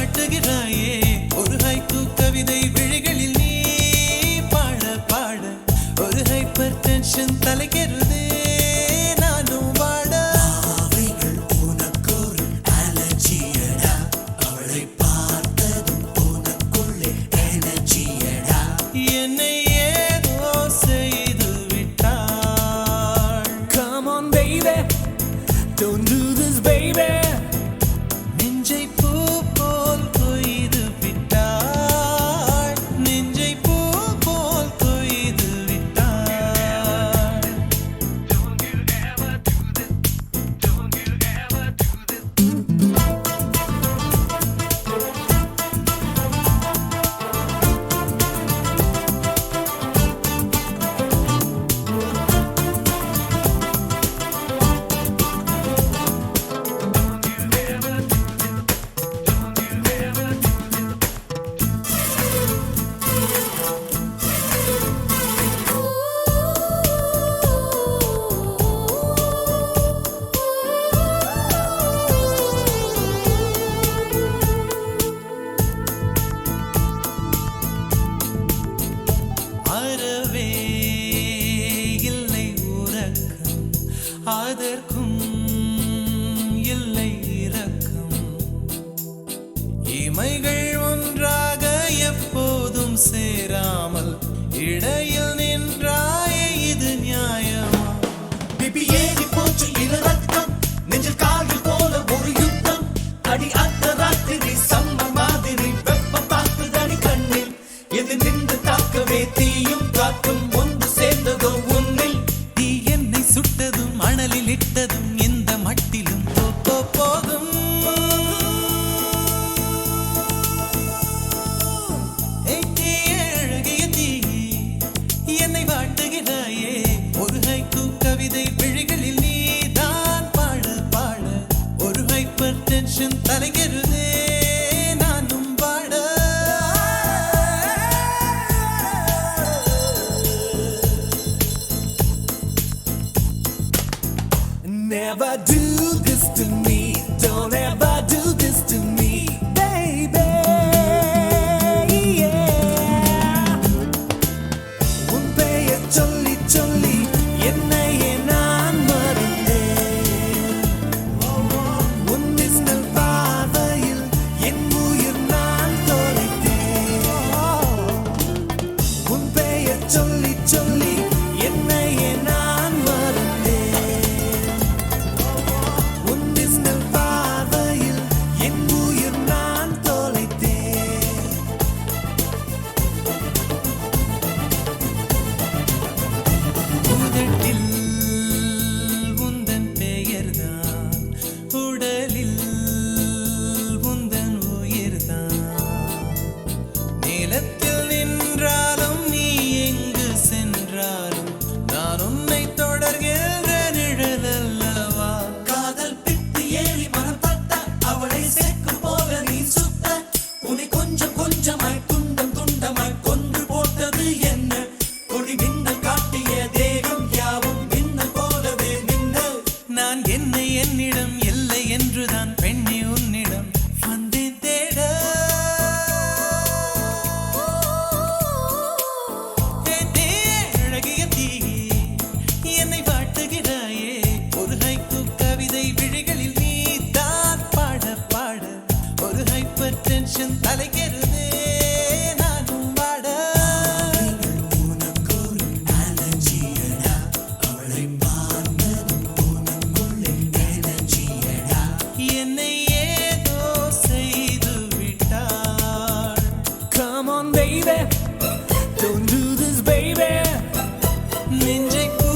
வாட்டுகிறாயே ஒரு ஹைக்கூ கவிதை விழிகளில் நீ பாட பாட ஒரு ஹைப்பர் டென்ஷன் தலைக்கிறதே நானும் வாட அவைகள் உனக்கொரு அலர்ஜியடா அவளை பார்த்ததும் உனக்குள்ளே எனர்ஜியடா என்னை ஏதோ செய்து விட்டாள். Come on baby don't do this baby நெஞ்சை பூ போல் கொய்து விட்டாள். நெஞ்சை பூ போல் கொய்து விட்டாள். அறவே இல்லை உறக்கம் அதற்கும் இல்லை இரக்கம். இமைகள் ஒன்றாக எப்போதும் சேராமல் இடையில் நின்றாயே இது நியாயமா? பிபி ஏறி போச்சு இள ரத்தம் நெஞ்சில் கால்கள் போல ஒரு யுத்தம் அடி அந்த ராத்திரி சம்ம மாதிரி வெப்பம் தாக்குதடி கண்ணில் எது நின்று தாக்கவே தீயும் காற்றும் ஒன்று சேர்ந்ததோ உன்னில் தீ என்னை சுட்டதும் அனலில் இட்டதும் இந்த மட்டிலும் போதும். அழகிய தீ என்னை வாட்டுகிறாயே ஒரு ஹைக்கூ கவிதை விழிகளில் நீ தான் பாட பாட ஒரு ஹைப்பர் டென்ஷன் தலைகிறதே நானும் பாட. Never do this to me don't ever do this to me baby yeah உன் பெயர் சொல்லி சொல்லி என்னையே நான் மறந்தேன் உன் மின்னல் பார்வையில் என் உயிர் நான் தொலைத்தேன் உன் பெயர் சொல்லி சொல்லி என்னையே நான் மறந்தேன் உன் மின்னல் பார்வையில் என் உயிர் நான் தொலைத்தேன் உதட்டில் உந்தன் பெயர்தான் உடலில் உந்தன் உயிர்தான். நிலத்தில் நின்றாலும் நீ எங்கு சென்றாலும் நான் உன்னை தொடர்கின்ற நிழல் அல்லவா? காதல் பித்து ஏறி மனப்பட்ட அவளை செக்கு போல நீ சுத்த உன்னை கொஞ்சம் கொஞ்சமாய் துண்டம் துண்டமாய் கொன்று போட்டது என்ன கொடி மின்னல் காட்டிய தேகம் யாவும் மின்னல் போலவே மின்னல் நான் என்னை என்னிடம் இல்லை என்றுதான் பெண்ணே உன்னிடம் வந்தேன் தேட. அழகிய தீ என்னை வாட்டுகிறாயே ஒரு ஹைக்கூ கவிதை விழிகளில் நீ தான் பாட பாட ஒரு ஹைப்பர் டென்ஷன் தலைகிறதே நானும் வாட. உனக்கொரு அலர்ஜியடா அவளை பார்த்ததும் உனக்குள்ளே எனர்ஜியடா என்னை ஏதோ செய்து விட்டாள். Come on baby don't do this baby நெஞ்சை பூ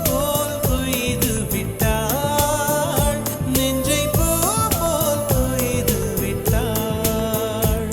போல் கொய்து விட்டாள். நெஞ்சை பூ போல் கொய்து விட்டாள்.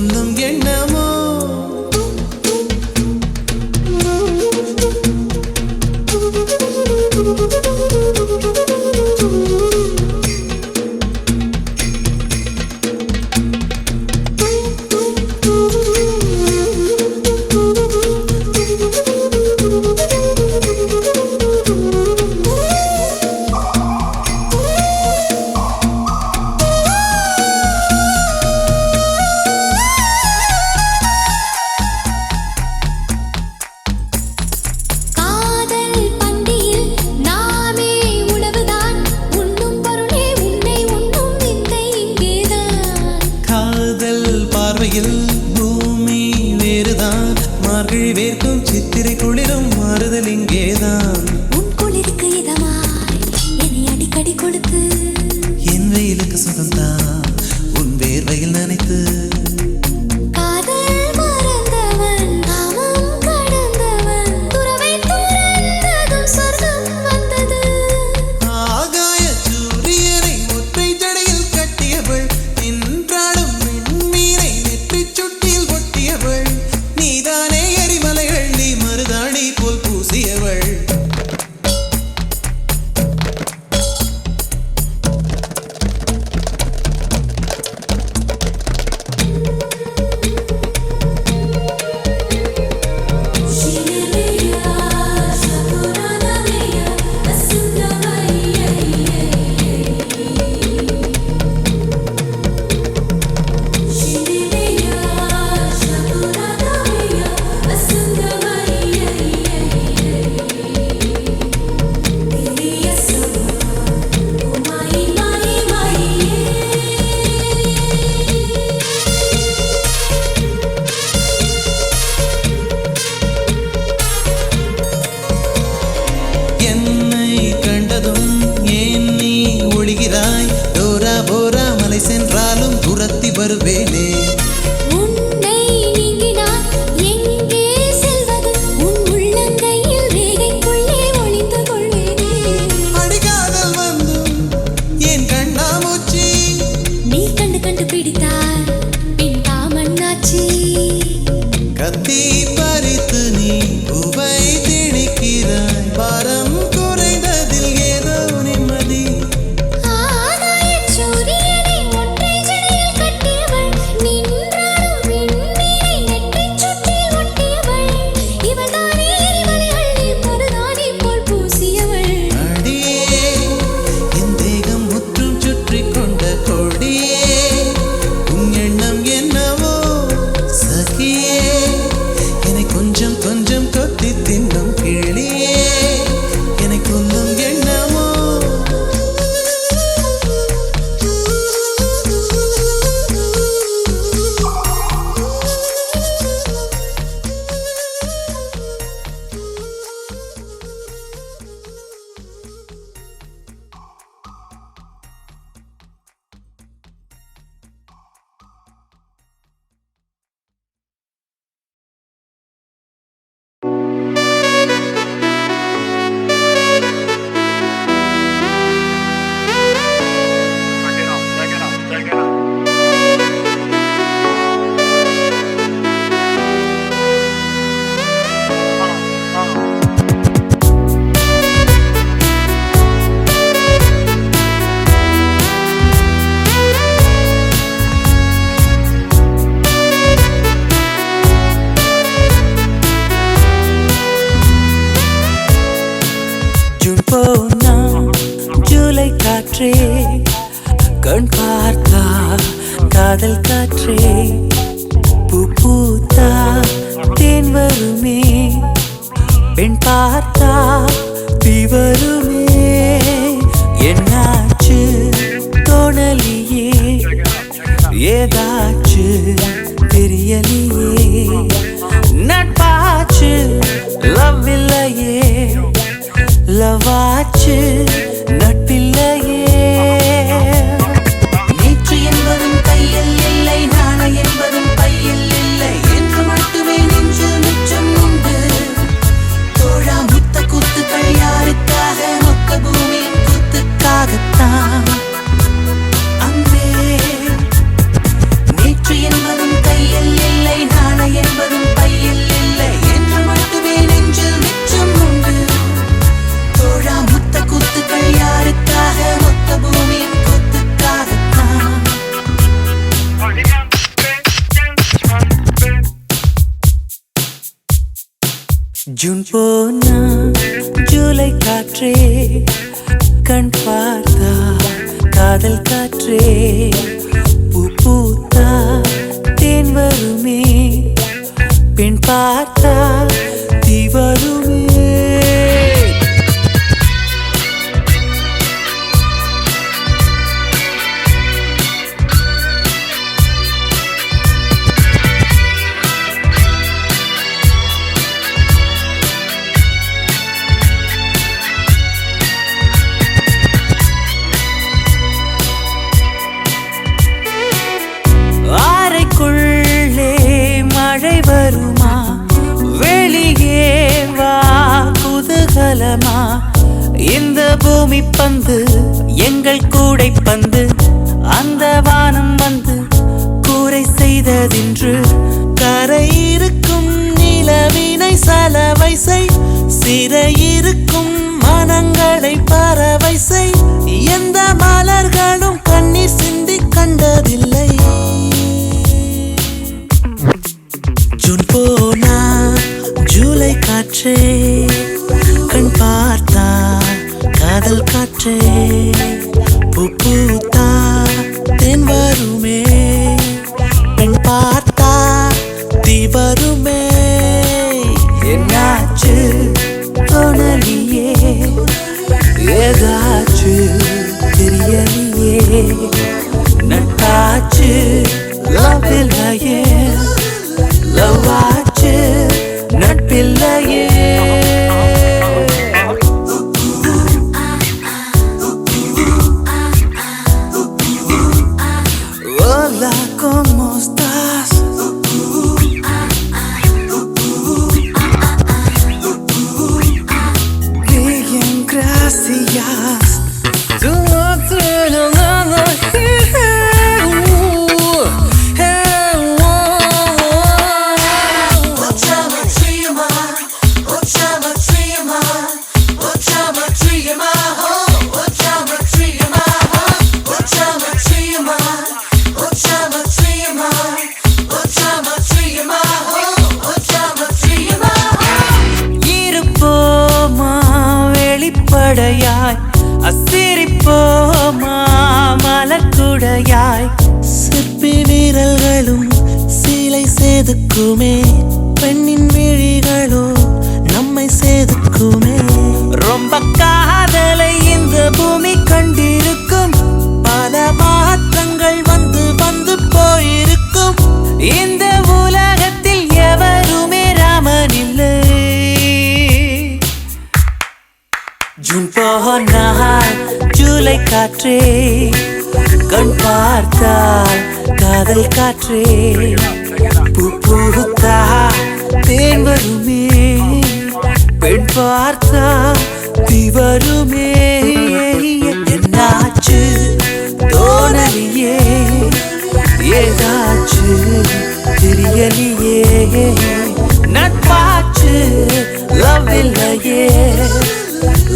கொல்லும் எண்ணமோ பூமி வேறுதான் மார்கழி வேர்க்கும் சித்திரை குளிரும் மாறுதல் இங்கேதான் உன் குளிருக்கு இதமாய் என்னை அடிக்கடி கொடுத்து என் வெயிலுக்கு சுகம்தான் உன் வேர்வையில் நினைத்து காதல் மறந்தவன் காமம் கடந்தவன் துறவை துறந்ததும் சொர்க்கம் வந்தது ஆகாய சூரியனை ஒற்றை ஜடையில் கட்டியவள் நின்றாடும் விண்மீனை நெற்றி சுட்டியில் ஒட்டியவள் நீதானே எரிமலைகள் நீ மருதாணி போல் பூசியவள் என்னை கண்டதும் ஏன் நீ ஒழிகிறாய் டோரா போரா மலை சென்றாலும் துரத்தி வருவேனே உன்னை நீங்கினான் எங்கே செல்வது உன் உள்ளங்கையில் வேகைக்குள்ளே ஒளிந்து கொள்வேனே அடிகாதல் வந்தும் என் கண்ணாமூச்சி நீ கண்டு கண்டு பிடித்தார் பின் காமண்ணாச்சி கத்தி பறித்து நீ பூவை திணிக்கிறாய் பாரம் குறைந்ததில் ஏதோ நிம்மதி ஆகாயச் சூரியனை ஒற்றை ஜடையில் கட்டியவள் நின்றாடும் விண்மீனை நெற்றிச் சுட்டில் ஒட்டியவள் இவள்தானே எரிமலைகள் நீ மருதாணி போல் பூசியவள் அடியே என் தேகம் முற்றும் சுற்றி கொண்ட கொடியே உன் எண்ணம் என்னவோ சகியே என்னை கொஞ்சம் கொஞ்சம் கொத்தி தின்னும் கிளியே என்னை கொல்லும் எண்ணமோ ஜூன் போனா ஜூலை காற்றே கண் பார்த்தா காதல் காற்றே பூ பூத்தா தேன் வருமே பெண் பார்த்தா தீ வருமே என்னாச்சு தோணலியே ஏதாச்சு தெரியலையே நட்பாச்சு லவ் இல்லையே லவாச்சு நட்பில்லையே நேற்று என்பதும் கையில் இல்லை நாளை என்பதும் பையில் இல்லை என்று மட்டுமே நெஞ்சில் மிச்சம் உண்டு தோழா முத்த கூத்துக்கள் யாருக்காக மொத்த பூமியின் கூத்துக்காகத்தான் அன்பே நேற்று என்பதும் கையில் ஜூன் போனா ஜூலை காற்றே கண் பார்த்தா காதல் காற்றே பூ பூத்தா தேன் வருமே பெண் பார்த்தா தீ வருமே மழை வருமா வெளியே வா குதூகலமா இந்த பூமி பந்து எங்கள் கூடை பந்து அந்த வானம் வந்து கூரை செய்ததென்று கரை இருக்கும் நிலவினை சலவை செய் சிறையிருக்கும் மனங்களை பறவை செய் எந்த மலர்களும் கண்ணீர் சிந்தி கண்டதில்லை ஜூன் போனா ஜூலை காற்றே கண் பார்த்தா காதல் காற்றே பூ பூத்தா தேன் வருமே பெண் பார்த்தா தீ வருமே என்னாச்சு தோணலியே ஏதாச்சு தெரியலையே நட்டாச்சு லவ் இல்லையே லவ்வாச்சு நட்பில்லையே Hola, ¿cómo estás? Bien, gracias. அசிரிப்போமா மலக்குடையாய் சிற்பி வீரல்களும் சீலை செதுக்குமே பெண்ணின் விழிகளோ நம்மை செதுக்குமே ரொம்ப காதலை இந்த பூமி கண்டிருக்கும் பல மாற்றங்கள் வந்து வந்து போயிருக்கும் இந்த உலகத்தில் எவருமே ராமன் இல்லை ஜூன் போனால் ஜூலை காற்றே கண் பார்த்தால் காதல் காற்றே பூ பூத்தா தேன் வருமே பெண் பார்த்தா தீ வருமே என்னாச்சு தோணலியே ஏதாச்சு தெரியலையே நட்பாச்சு லவ் இல்லையே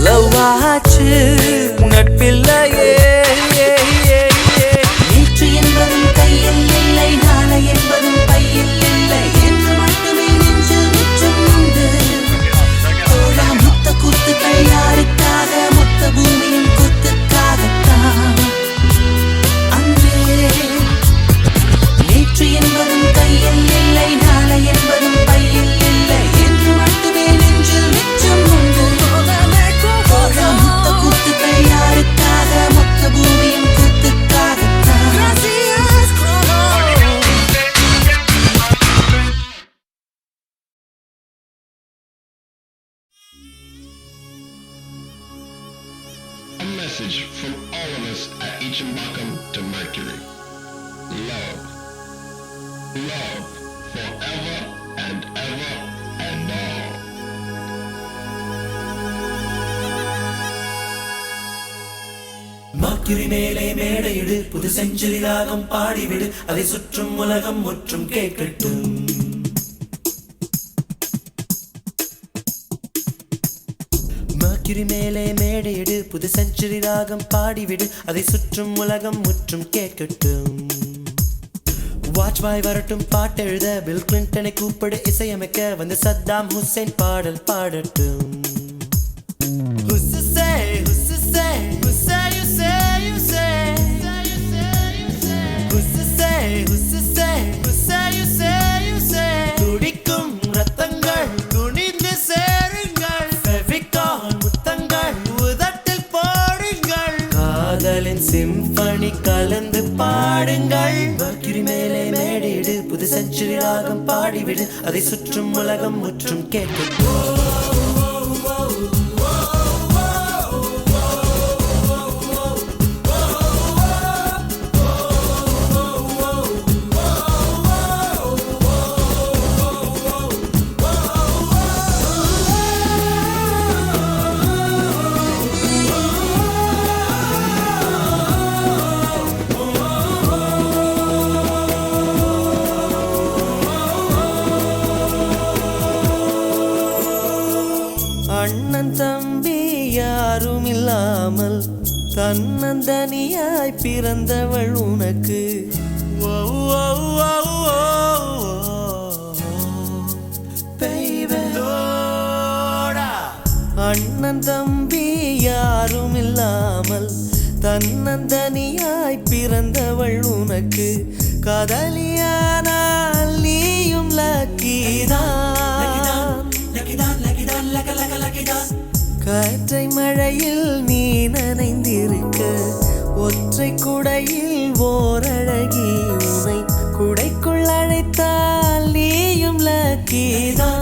லவ்வாச்சு நட்பில்லையே நேற்று என்பதும் கையில் இல்லை நாளை என்பதும் பையில் இல்லை என்று மட்டுமே நெஞ்சில் மிச்சம் உண்டு தோழா முத்த குத்துக்கள் யாருக்காக மொத்த பூமியின் குத்துக்காகத்தான் அன்றே நேற்று என்பதும் கையில் இல்லை நாளை என்பதும் பையில் இல்லை என்று மட்டுமே நெஞ்சில் மிச்சம் உண்டு A message from all of us at Ichimbakum to Mercury. Love. Love forever and ever and all. Mercury மேலே மேடையிடு புது செஞ்சுரி ராகம் பாடிவிடு அதை சுற்றும் உலகம் முற்றும் கேட்கட்டும் மர்க்குரி மேலே மேடையிடு புது செஞ்சுரி ராகம் பாடிவிடு அதை சுற்றும் உலகம் முற்றும் கேட்கட்டும் வாஜ்பாய் வரட்டும் பாட்டெழுத பில் கிளின்டனை கூப்பிடு இசையமைக்க வந்து சத்தாம் ஹுசைன் பாடல் பாடட்டும் துடிக்கும் ரத்தங்கள் துணிந்து சேருங்கள் ஃபெவிகால் முத்தங்கள் உதட்டில் போடுங்கள் காதலின் சிம்பனி கலந்து பாடுங்கள் மர்க்யூரி மேலே மேடிடு புது செஞ்சுரி ராகம் பாடிவிடு அதை சுற்றும் உலகம் முற்றும் கேட்கும் அண்ணன் தம்பி யாரும் இல்லாமல் தன்னந்தனியாய் பிறந்தவள் உனக்கு அண்ணன் தம்பி யாரும் இல்லாமல் தன்னந்தனியாய் பிறந்தவள் உனக்கு காதலியானால் நீயும் காற்றை மழையில் நீ நனைந்திருக்க ஒற்றை குடையில் ஓரழகி உனை குடைக்குள் அழைத்தால் நீயும் லக்கிதான்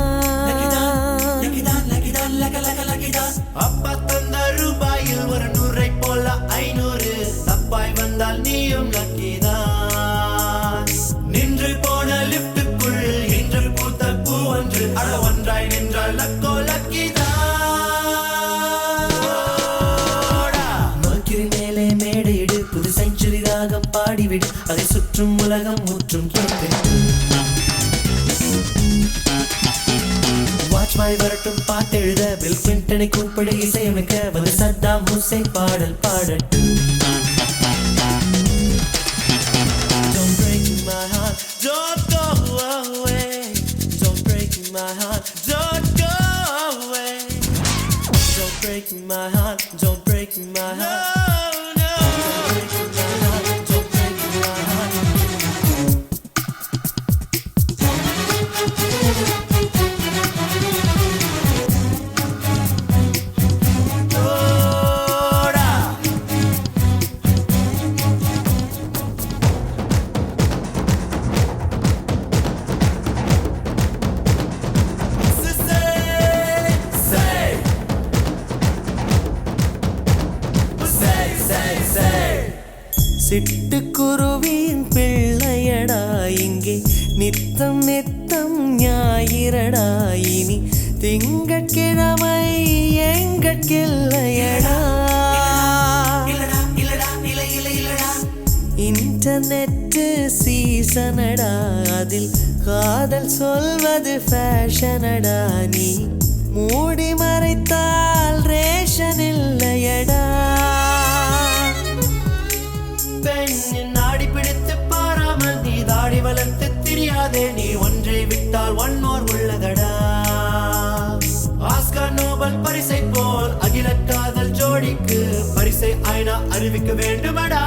அப்பா தந்த ரூபாயில் ஒரு 100 போல 500 தப்பாய் வந்தால் நீயும் லக்கிதான் நின்று போன லிப்டுக்குள் இன்று பூத்த பூ ஒன்று அட ஒன்றாய் நின்றால் லக்கோ லக்கிதான் மர்க்யூரி மேலே மேடையிடு புது செஞ்சுரி ராகம் பாடிவிடு அதை சுற்றும் உலகம் முற்றும் கேட்கட்டும் வாஜ்பாய் வரட்டும் பாட்டெழுத பில் கிளின்டனை கூப்பிடு இசையமைக்க வந்து சத்தாம் ஹுசைன் பாடல் பாடட்டும் Don't break my heart, don't go away. Don't break my heart, don't go away. Don't break my heart, don't break my heart. No, no. Don't break my heart, don't break my heart. சிட்டுக்குருவியின் பிள்ளையடா இங்கே நித்தம் நித்தம் ஞாயிறடா இனி திங்கட்கிழமை எங்கட்கில்லையடா internet சீசனடா அதில் காதல் சொல்வது ஃபேஷனடா நீ மூடி மறைத்தால் ரேஷன் இல்லையடா பெண்ணின் நாடி பிடித்து பாராமல் நீ தாடி வளர்த்து தெரியாதே நீ ஒன்றை விட்டால் ஒன்னோர் உள்ளதடா ஆஸ்கர் நோபல் பரிசை போல் அகில காதல் ஜோடிக்கு பரிசை ஐநா அறிவிக்க வேண்டுமடா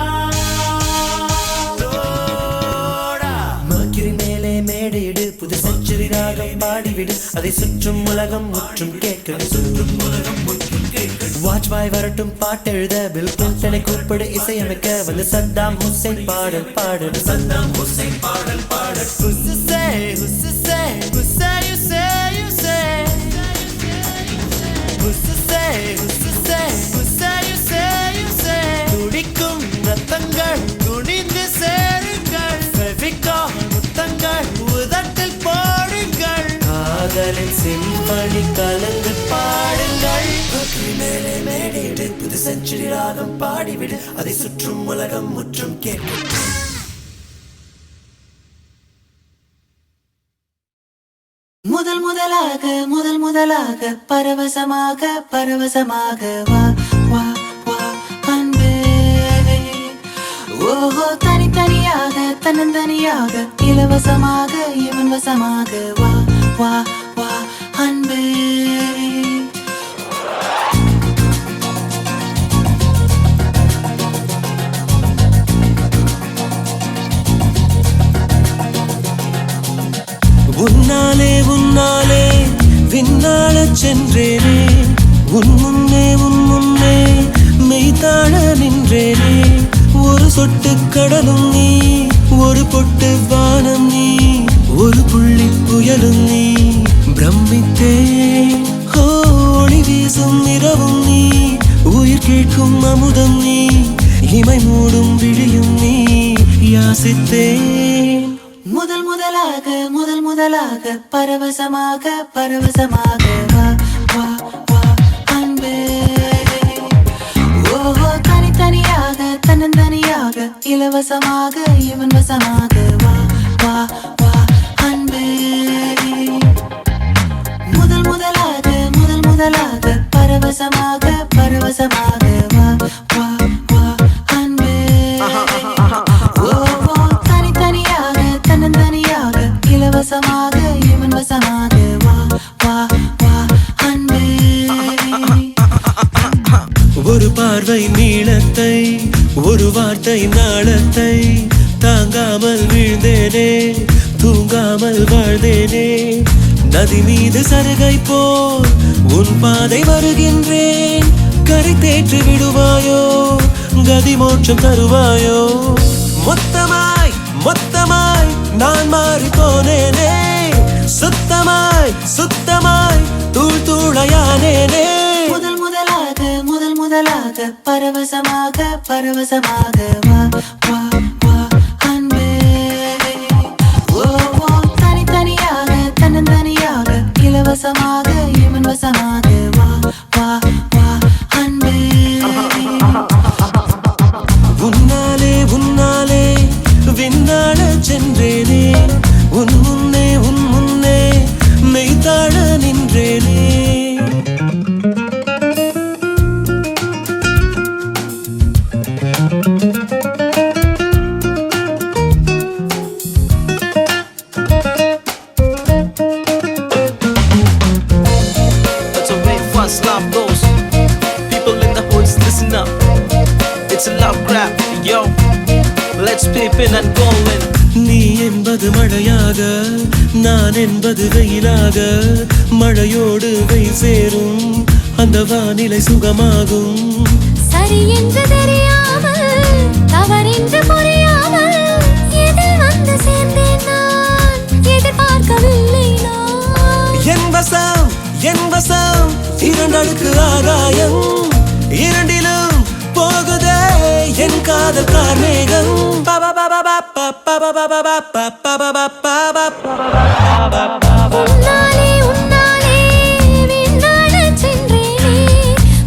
மர்க்யூரி மேலே மேடையிடு புது செஞ்சுரி ராகம் பாடிவிடு அதை சுற்றும் உலகம் முற்றும் கேட்கட்டும் வாஜ்பாய் வரட்டும் பாட்டெழுத பில் கிளின்டனை கூப்பிடு இசையமைக்க வந்து சத்தாம் ஹுசைன் பாடல் பாடட்டும் சத்தாம் ஹுசைன் பாடல் பாடட்டும் துடிக்கும் ரத்தங்கள் துணிந்து சேருங்கள் ஃபெவிகால் முத்தங்கள் உதட்டில் போடுங்கள் காதலின் சிம்பனி கலந்து பாடுங்கள் மேலே மேடையிடு புது செஞ்சுரி ராகம் பாடிவிடு அதை சுற்றும் உலகம் முற்றும் கேட்கட்டும் முதல் முதலாக பரவசமாக வா வா வா அன்பே ஓஹோ தனித்தனியாக தனித்தனியாக தன்னந்தனியாக இலவசமாக இவன் வசமாக வா வா வா அன்பே. உன்னாலே உன்னாலே விண்ணாளச் சென்றேனே, உன் முன்னே மெய்தாழ நின்றேனே. ஒரு சொட்டு கடலும் நீ, ஒரு பொட்டு வானம் நீ, ஒரு புள்ளி புயலும் நீ. பிரமித்தேன் ஒளி வீசும் இரவும் நீ, உயிர் கேட்கும் அமுதம் நீ, இமை மூடும் விழியும் நீ. யாசித்தேன் முதல் முதலாக பரவசமாக பரவசமாக வா வா வா அன்பே. ஓஹோ தனித்தனியாக தன்னந்தனியாக இலவசமாக இவன் வசமாக வா வா வா அன்பே. முதலாக பரவசமாக பரவசமாக வா வா வா அன்பே. ஓஹோ தனித்தனியாக தன்னந்தனியாக இலவசமாக இவன் வசமாக வா வா வா அன்பே. ஒரு பார்வை நீளத்தை, ஒரு வார்த்தை நாளத்தை, தாங்காமல் வீழ்ந்தேனே, தூங்காமல் வாழ்ந்தேனே. நதி மீது சருகை போல் உன் பாதை வருகின்றேன். கரை தேற்றி விடுவாயோ, கதி மோட்சம் தருவாயோ. மொத்தமாய் மொத்தமாய் நான் மாறி போனேனே, சுத்தமாய் தூள் தூளையானேனே. முதலாக பரவசமாக பரவசமாக வா வா வா அன்பே. ஓ தனித்தனியாக தன்னந்தனியாக இலவசமாக இவன் வசமாக வா வா வா அன்பே. உன்னாலே விண்ணாளச் சென்றேனே, உன் முன்னே மெய்தாழ நின்றேனே. That's the way fast love goes. People in the hoods, listen up. It's a love grab, yo. Let's peep in and go in. நீ என்பது மழையாக, நான் என்பது வெயிலாக. மழையோடு வெயில் சேரும், அந்த வானிலை சுகமாகும். சரி என்று தெரியாமல் தவறென்று புரியாமல் எதில் வந்து சேர்ந்தேன் நான், எதிர்பார்க்கவில்லை நான். என் வசம் இரண்டடுக்கு ஆகாயம், இரண்டிலும் போகுதே என் காதல் கார்மேகம். உன்னாலே விண்ணாளச் சென்றேனே,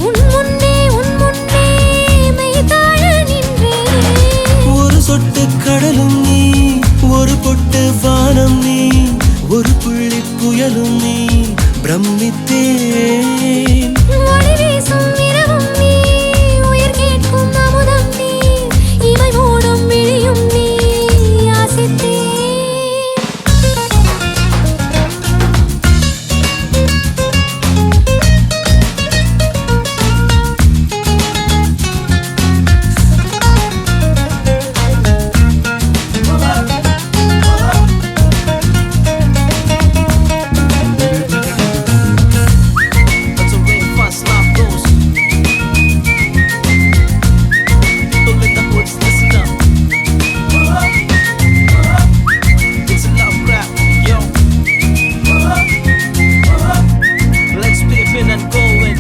உன் முன்னே மெய்தாழ நின்றேனே. ஒரு சொட்டு கடலும் நீ, ஒரு பொட்டு வானம் நீ, ஒரு புள்ளி புயலும் நீ. பிரமித்தேன் ஒளி வீசும் இரவும் நீ, உயிர் கேட்கும் அமுதம் நீ, இமை மூடும் விழியும் நீ. யாசித்தேன் That's the way fast love goes. People in the hoods, listen up. It's a love grab, yo. Let's peep in and go in.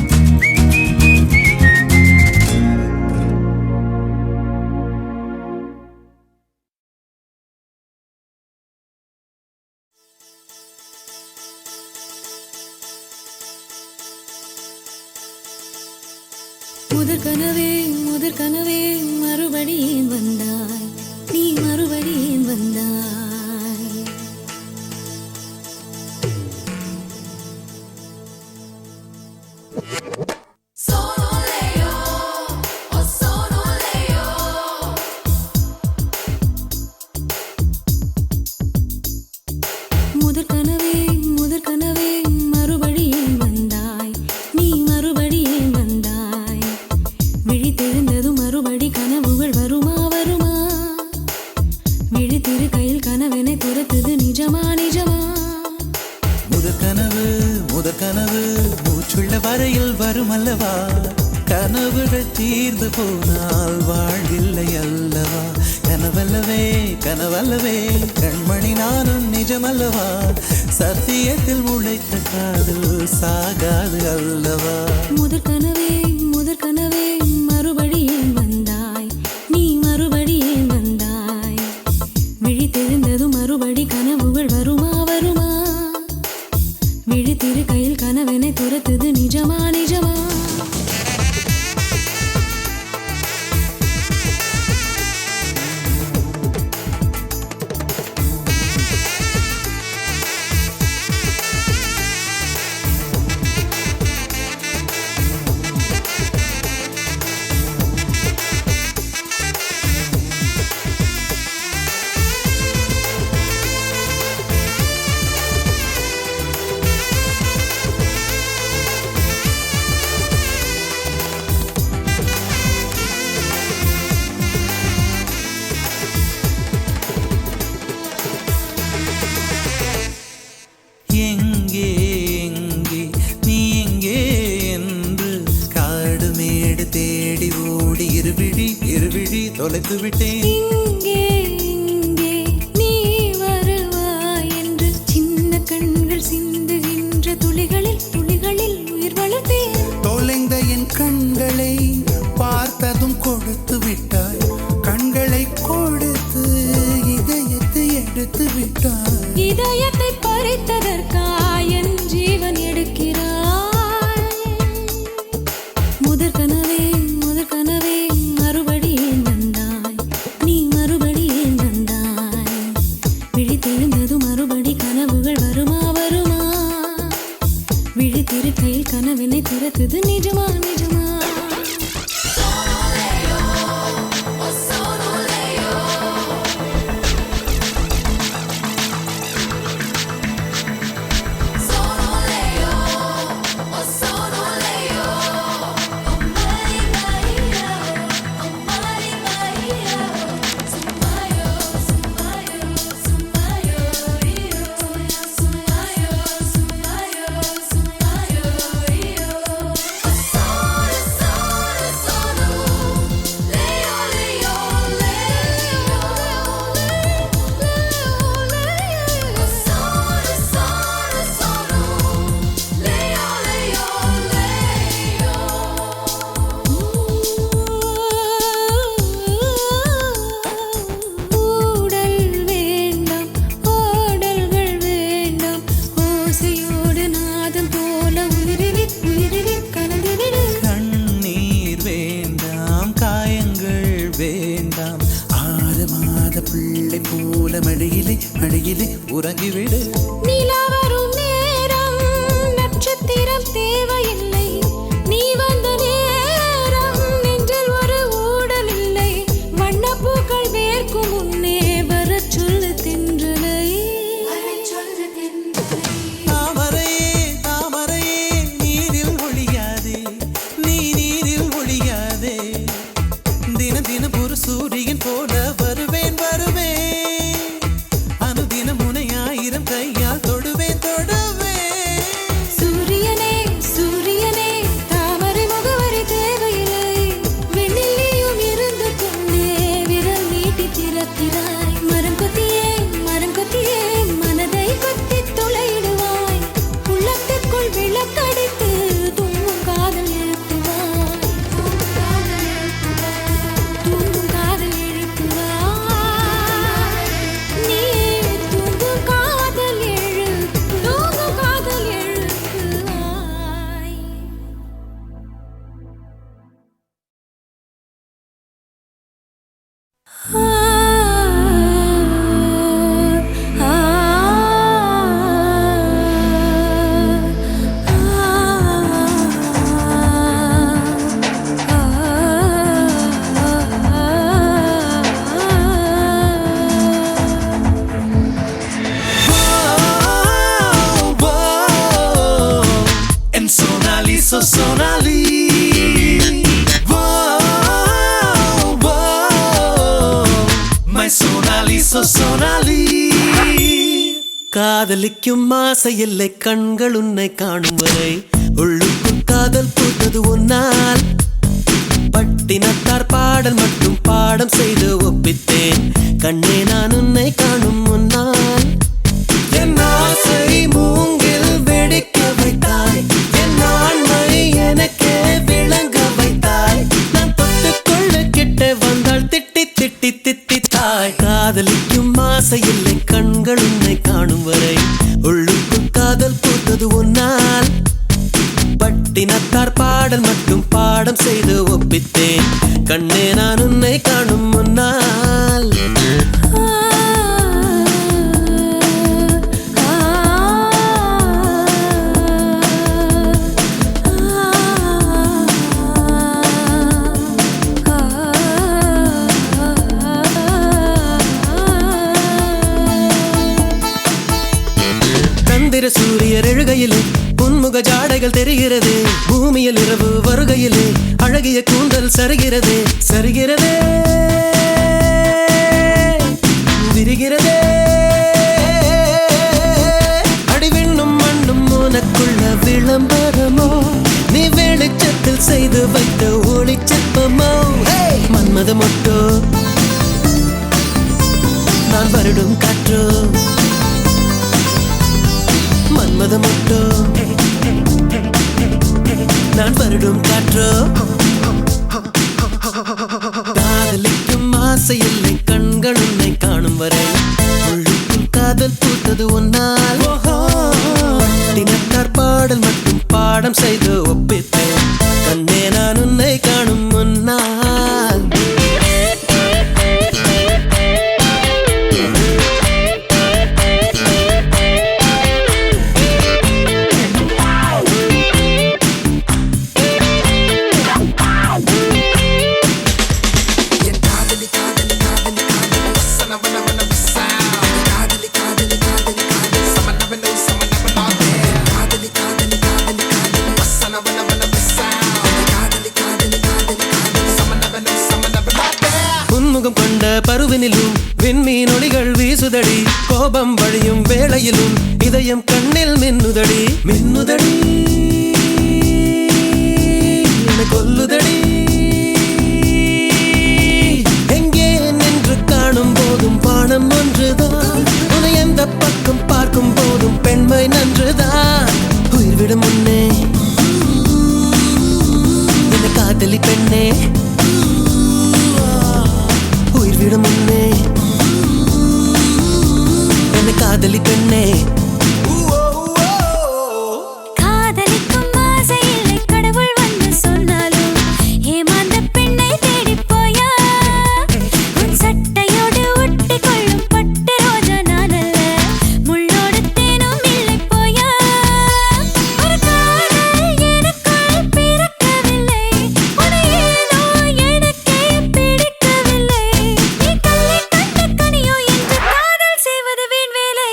முதற் கனவே மறுபடியும் வந்தாய், நீ மறுபடியும் வந்தாய். முதற் கனவே முதற் கனவே மறுபடியும் வந்தாய் நீ மறுபடியும் வந்தாய் விழித்தெழுந்ததும் மறுபடி கனவுகள் வருமா வருமா விழித்திரு கையில் கனவெனை துரத்துது நிஜமா நிஜமா முதற் கனவு மூச்சுள்ள வரையில் வரும் அல்லவா கனவுகள் தீர்ந்து போனால் வாழ்வில்லை அல்லவா கனவல்லவே கனவல்லவே கண்மணி நானும் நிஜமல்லவா சத்தியத்தில் முளைத்த காதல் சாகாது அல்லவா முதற் கனவே மறுபடியும் வந்தாய் நீ மறுபடியும் வந்தாய் விழித்தெழுந்ததும் மறுபடி கனவுகள் வருமா வருமா விழித்திரு கையில் கனவெனை துரத்துது நிஜமா நிஜமா எங்கே எங்கே நீ எங்கே என்று காடு மேடு தேடி ஓடி இருவிழி தொலைத்து விட்டேன் இங்கே இங்கே நீ வருவாய் என்று சின்ன கண்கள் சிந்துகின்ற துளிகளில் உயிர் வளர்த்தேன் தொலைந்த என் கண்களை பார்த்ததும் கொடுத்து விட்டாய் கண்களை கொடுத்து இதயத்தை எடுத்து விட்டாய் இதயத்தை பறித்ததற்காய் என் ஜீவன் எடுக்கிறாய் முதற் கனவே மறுபடியும் வந்தாய் நீ மறுபடியும் வந்தாய் விழித்தெழுந்ததும் மறுபடி கனவுகள் வருமா வருமா விழித்திரு கையில் கனவினை துரத்துது நிஜமா நிஜமா வேண்டாம் 6 மாத பிள்ளை போல மடியிலே உறங்கிவிடு நிலா வரும் நேரம் நட்சத்திரம் தேவையில்லை நீ வந்த நேரம் நெஞ்சில் ஒரு ஊடல் இல்லை வண்ணப்பூக்கள் வேர்க்கும் முன்னே வரச் சொல்லு தென்றலை தாமரையே நீரில் ஒளியாதே நீ நீரில் ஒளியாதே தினம் ஒரு சூரியன் போல வருவேன் அனுதினம் உன்னை 1000 கையால் தொடுவேன் சூரியனே தாமரை முகவரி தேவையில்லை வெண்ணிலையும் இருந்து கொண்டே விரல் நீட்டி திறக்கிறாய் மரம் கொத்தியே மனதை கொத்தி துளையிடுவாய் உள்ளத்திற்குள் விளக்கடித்து தூங்கும் காதல் எழுப்புவாய் நீ தூங்கும் காதல் so Sonali. Whoa, whoa, my Sonali, so Sonali. காதலிக்கும் ஆசை இல்லை கண்கள் உன்னை காணும் வரை உள்ளுக்குள் காதல் பூத்தது உன்னால் பட்டினத்தார் பாடல் மட்டும் பாடம் செய்து ஒப்பித்தேன் கண்ணே நான் உன்னை காணும் முன்னால் என் ஆசை மூங்கில் வெடிக்க வைத்தாய் என் ஆண்மை எனக்கே விளங்க வைத்தாய் நான் தொட்டுக்கொள்ள கிட்ட வந்தால் திட்டி திட்டி தித்தித்தாய் காதலிக்கும் ஆசை இல்லை கண்கள் உன்னை காணும் வரை உள்ளுக்குள் காதல் பூத்தது உன்னால் பட்டினத்தார் பாடல் மட்டும் பாடம் செய்து ஒப்பித்தேன் கண்ணே நான் உன்னை காணும் முன்னால் சந்திர சூரியர் எழுகையிலே உன்முக ஜாடைகள் தெரிகிறது பூமியில் இரவு வருகையிலே அழகிய கூந்தல் சரிகிறதே சரிகிறதே விரிகிறதே அடிவிண்ணும் மண்ணும் உனக்குள்ள விளம்பரமோ நீ வெளிச்சத்தில் செய்து வைத்த ஒளிச்சப்பமோ மன்மத மொட்டோ நான் வருடும் காற்றோ மன்மத மொட்டோ நான் வருடும் காற்றோ காதலிக்கும் ஆசை இல்லை கண்கள் உன்னை காணும் வரை உள்ளுக்குள் காதல் பூத்தது உன்னால் தினத்தார் பாடல் மட்டும் பாடம் செய்து ஒப்பித்தேன் கண்ணே நான் உன்னை காணும் முன்னால் பருவினிலும் விண்மீன் ஒளிகள் வீசுதடி கோபம் வழியும் வேளையிலும் இதயம் கண்ணில் மின்னுதடி மின்னுதடி கொல்லுதடி எங்கே நின்று காணும் போதும் வானம் ஒன்றுதான் உன்னை எந்த பக்கம் பார்க்கும் போதும் பெண்மை நன்றுதான் உயிர்விடும் முன்னே என்னை காதலி பெண்ணே உயிர்விடும் முன்னே என்னை காதலி பெண்ணே காதலிக்கும் ஆசை இல்லை கடவுள் வந்து சொன்னாலும் ஏமாந்த பெண்ணை தேடி போயா உன் சட்டையோடு ஒட்டி கொள்ளும் பட்டு ரோஜா நானல்ல முள்ளோடு தேனும் இல்லை போயா ஒரு காதல் எனக்குள் பிறக்கவில்லை உன்னை ஏனோ எனக்கே பிடிக்கவில்லை நீ கல்லை கண்ட கனியோ என்று காதல் செய்வது வீண் வேலை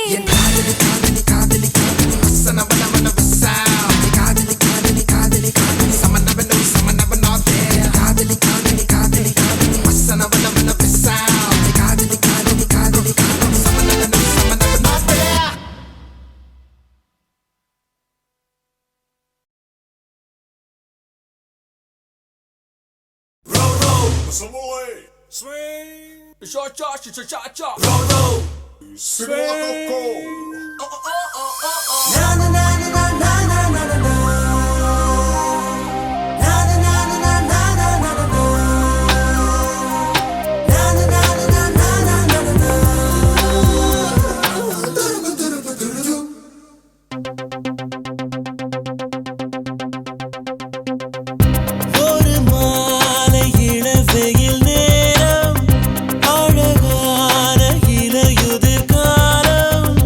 ஒரு மாலை இளவெயில் நேரம் அழகான இலையுதிர் காலம்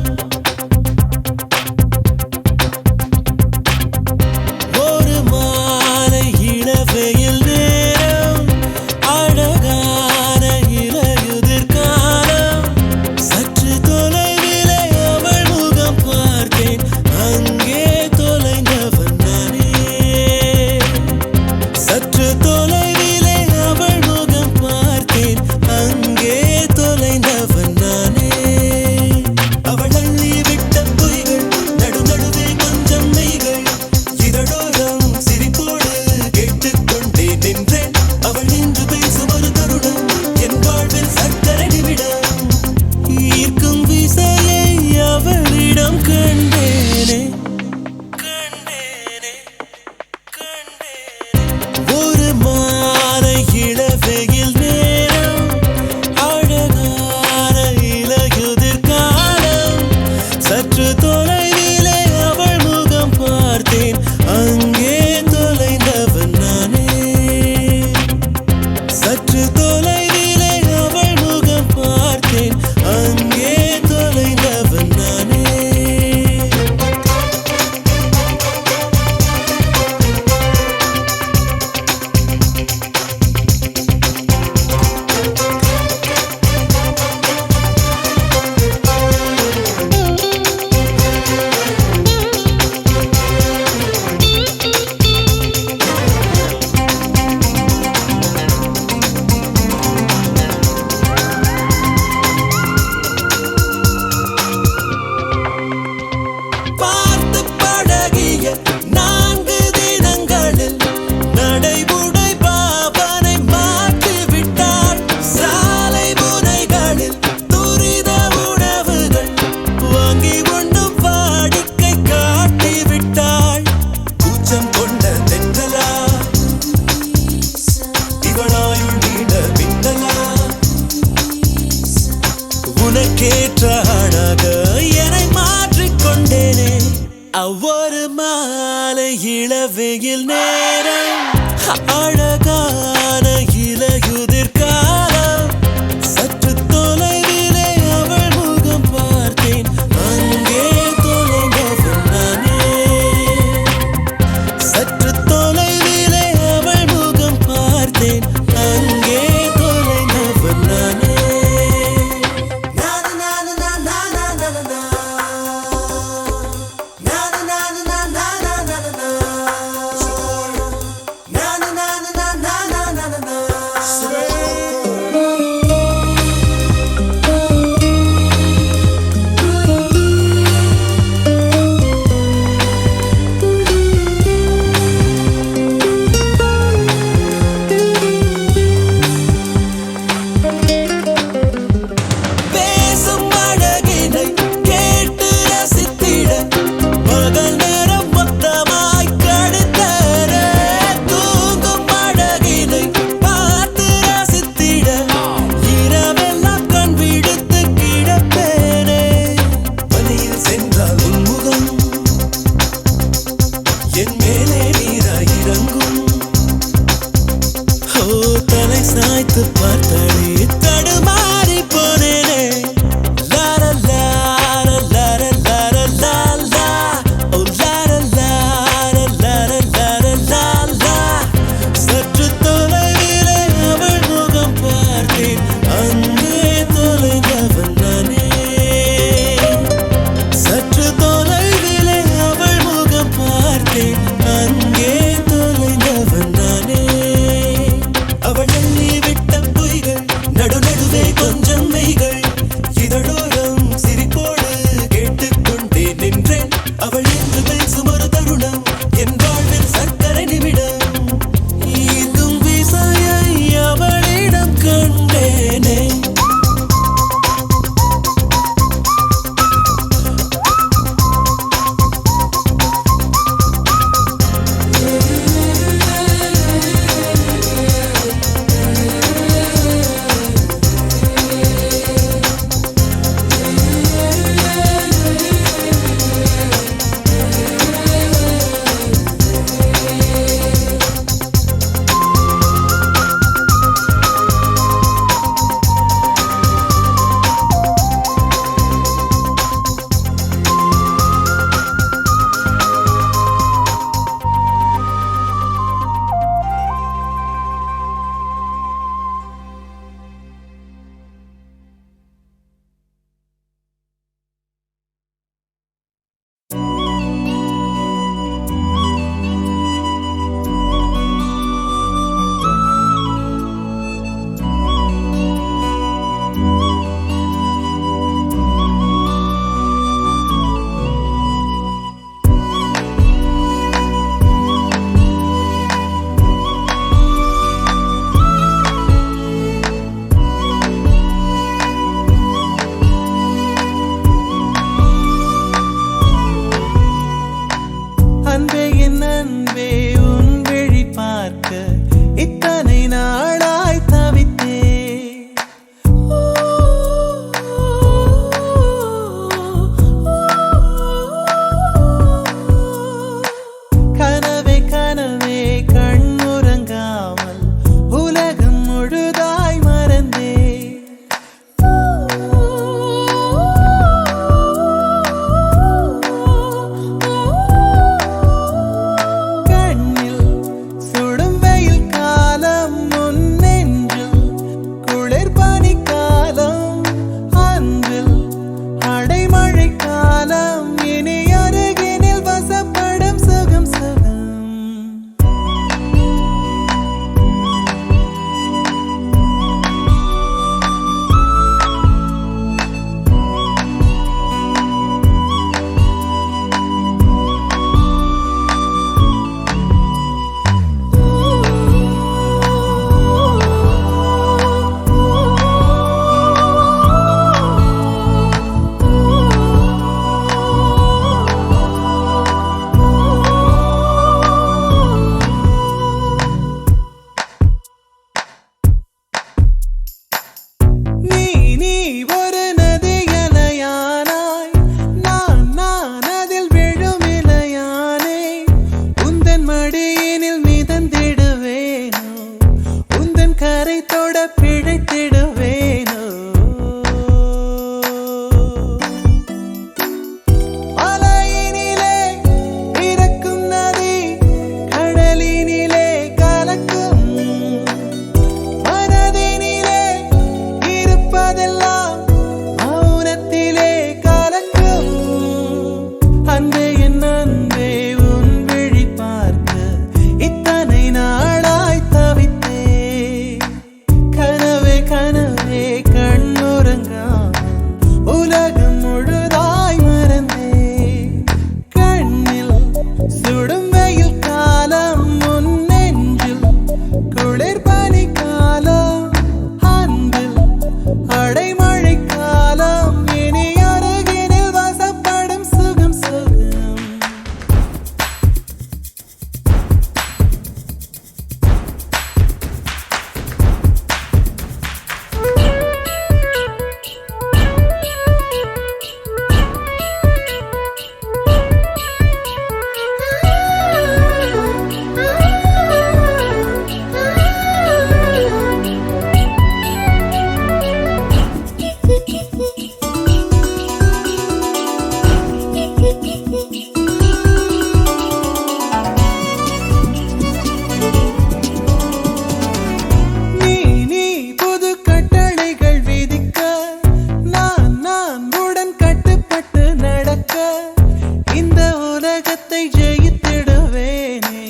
சற்று தொலைவிலே அவள் முகம் பார்த்தேன் அங்கே தொலைந்தவன் நானே சற்று தொலைவிலே அவள் முகம் பார்த்தேன் அங்கே தொலைந்தவன் நானே பார்த்து பழகிய 4 தினங்களில் நடைமுறை பாவனை மாற்றி விட்டாள் சாலை முனைகளில் துரித உணவுகள் வாங்கி உண்ணும் வாடிக்கை காட்டி விட்டாள் கூச்சம் கொண்ட தென்றலா இவளாயுள் நீண்ட பின்னலா உனக்கேற்ற ஆணாக என்னை மாற்றிக்கொண்டேனே ஒவ்வொரு மாலை இளவெயில் நேரம் அழகான இலையுதிர் காலம் சற்று தொலைவிலே அவள் முகம் பார்த்தேன் அங்கே தொலைந்தவன் நானே சற்று தொலைவிலே அவள் முகம் பார்த்தேன் அங்கே தொலைந்தவன் நானே அதை ஜெயித்திடுவேனே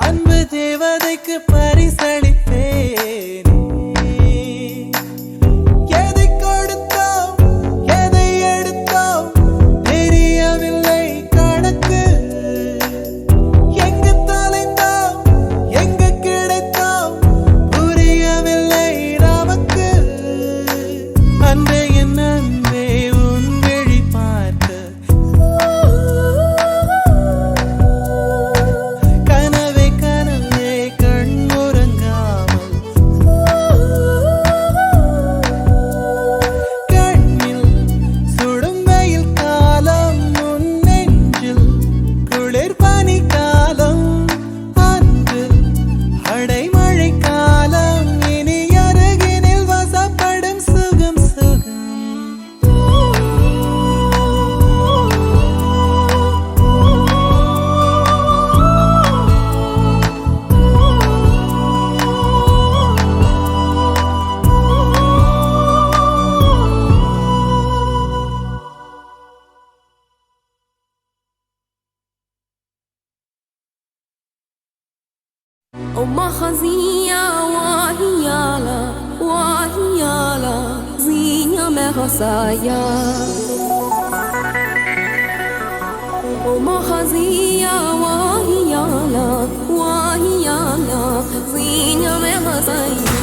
அன்பு தேவதைக்கு பரிசளிப்பேனே எதை கொடுத்தோம் எதை எடுத்தோம் தெரியவில்லை கணக்கு எங்கு தொலைந்தோம் எங்கு கிடைத்தோம் புரியவில்லை நமக்கு அன்பே என் அன்பே உன் விழி பார்க்க கனவே கனவே கண் உறங்காமல் கண்ணில் சுடும் வெயில் காலம் உன் நெஞ்சில் குளிர் பனி காலம் அன்று அடைமழை காலம் இனி அருகினில் வசப்படும் சுகம் சுகம் ومخزية وهيالا وهيالا زينة مخصايا ومخزية وهيالا وهيالا زينة مخصايا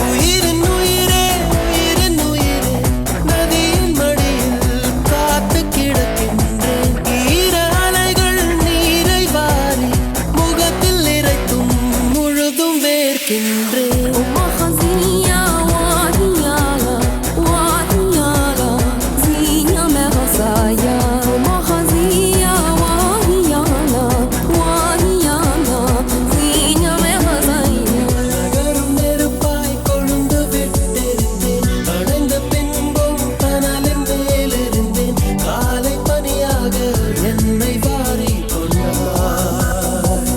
உயிரின் உயிரே உயிரின் உயிரே நதியின் மடியில் காத்து கிடக்கின்றேன் ஈர அலைகள் நீரை வாரி முகத்தில் இறைத்தும் முழுதும் வேர்க்கின்றேன் ومخزية وهيالا وهيالا زينة مخصايا ومخزية وهيالا وهيالا زينة مخصايا நகரும் நெருப்பாய் கொழுந்து விட்டிருந்தேன் அடைந்த பின்பும் கனலின் மேலிருந்தேன் காலை பனியாக என்னை வாரி கொண்டார்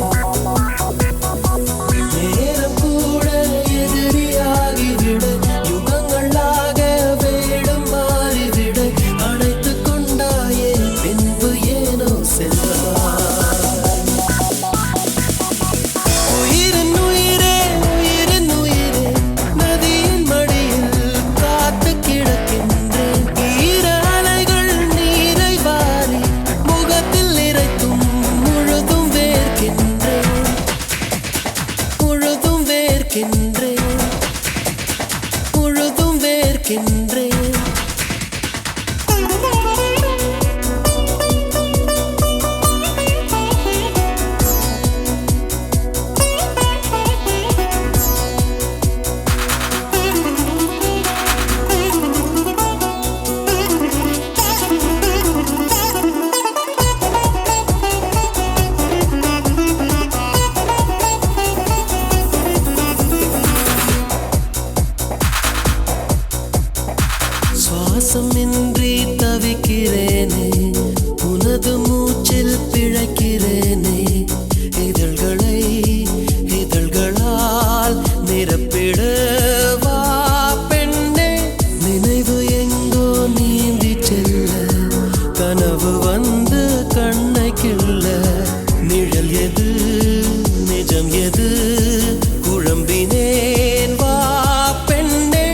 நேரம் கூட எதிரியாகிவிட யுகங்களாக வேடம் மாறிவிட அணைத்துக் கொண்டாயே பின்பு ஏனோ சென்றார் உயிரின் உயிரே உயிரின் உயிரே நதியின் மடியில் காத்து கிடக்கின்றேன் ஈர அலைகள் நீரை வாரி முகத்தில் இறைத்தும் முழுதும் வேர்க்கின்றேன் முழுதும் வேர்க்கின்றேன் முழுதும் வேர்க்கின்றேன் சுவாசமின்றி தவிக்கிறேனே உனது மூச்சில் பிழைக்கிறேனே இதழ்களை இதழ்களால் நிரப்பிட வா பெண்ணே நினைவு எங்கோ நீந்தி செல்ல கனவு வந்து கண்ணை கிள்ள நிழல் எது நிஜம் எது குழம்பினேன் வா பெண்ணே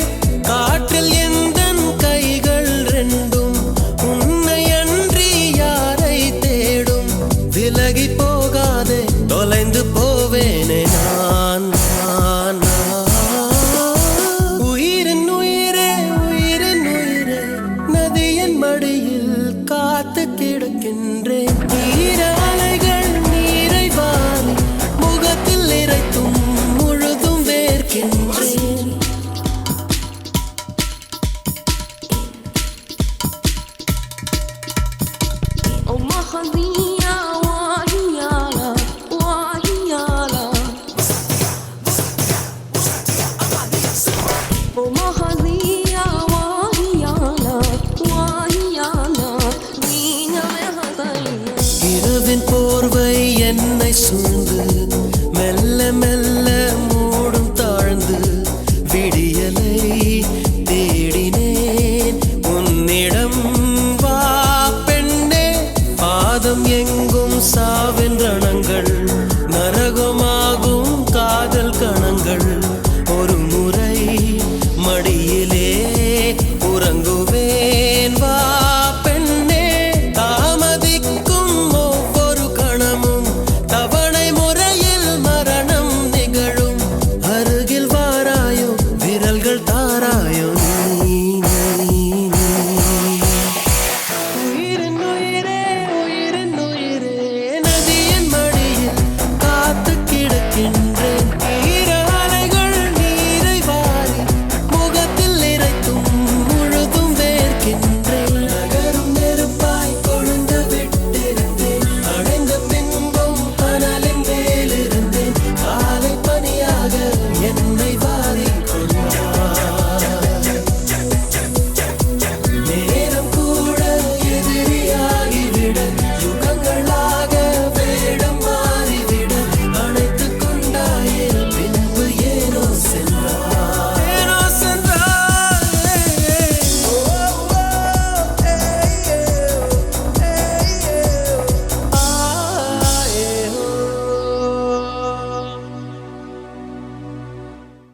காற்றில் எந்தன் கைகள் ரெண்டும் உன்னை அன்றி யாரை தேடும் விலகி போகாதே தொலைந்து போவேனே நான் நான், நான். உயிரின் உயிரே உயிரின் உயிரே நதியின் மடியில் காத்து கிடக்கின்றேன் ஈர அலைகள் நீரை வாரி முகத்தில் இறைத்தும் முழுதும் வேர்க்கின்றேன் ومخزية